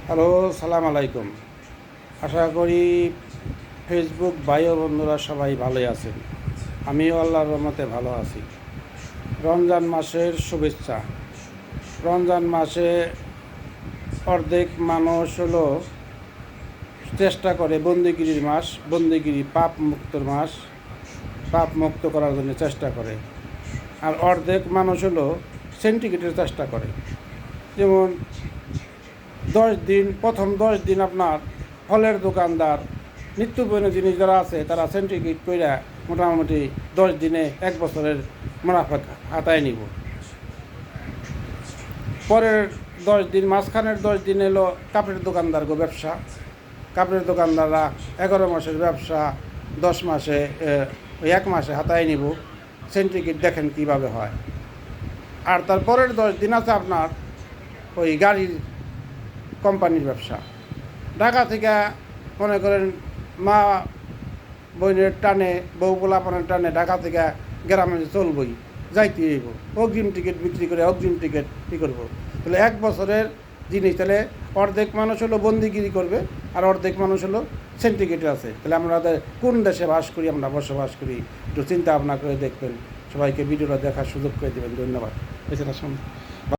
Hello, সালাম আলাইকুম। আশা করি ফেসবুক ভাই ও বন্ধুরা সবাই ভালোই আছেন। আমিও আল্লাহর রহমতে ভালো আছি। রমজান মাসের শুভেচ্ছা। রমজান মাসে অর্ধেক মানুষ হলো চেষ্টা করে বন্দিগিরির মাস, বন্দিগিরি পাপ মুক্তর মাস, পাপ মুক্ত করার জন্য চেষ্টা করে। আর অর্ধেক মানুষ হলো সেন্টিগ্রেটের চেষ্টা করে। যেমন 10 দিন, প্রথম 10 দিন আপনার ফলের দোকানদার, নিত্য প্রয়োজনীয় জিনিস যারা আছে তারা সেন্টিগ্রেড কইরা মোটামুটি 10 দিনে 1 বছরের মুনাফা হাতায় নিব। পরের 10 দিন, মাঝখানের 10 দিন এলো কাপড়ের দোকানদার ব্যবসা। কাপড়ের দোকানদাররা 11 মাসের ব্যবসা 10 মাসে, 1 মাসে হাতায় নিব। সেন্টিগ্রেড দেখেন কিভাবে হয়। আর তারপরের 10 দিন আছে আপনার ওই গাড়ির কোম্পানির ব্যবসা। ঢাকা থেকে মনে করেন মা বোনের টানে, বউ পোলাপানের টানে ঢাকা থেকে গ্রামে চলবই, যাইতে হইব। অগ্রিম টিকিট বিক্রি করে অগ্রিম টিকিট কী করবো? তাহলে 1 বছরের জিনিস, তাহলে অর্ধেক মানুষ হলো বন্দিগিরি করবে আর অর্ধেক মানুষ হলো সেন্টিগ্রেটে আছে। তাহলে আমরা কোন দেশে বাস করি, আমরা বসবাস করি, একটু চিন্তা ভাবনা করে দেখবেন। সবাইকে ভিডিওটা দেখার সুযোগ করে দেবেন। ধন্যবাদ। এছাড়া শুনুন।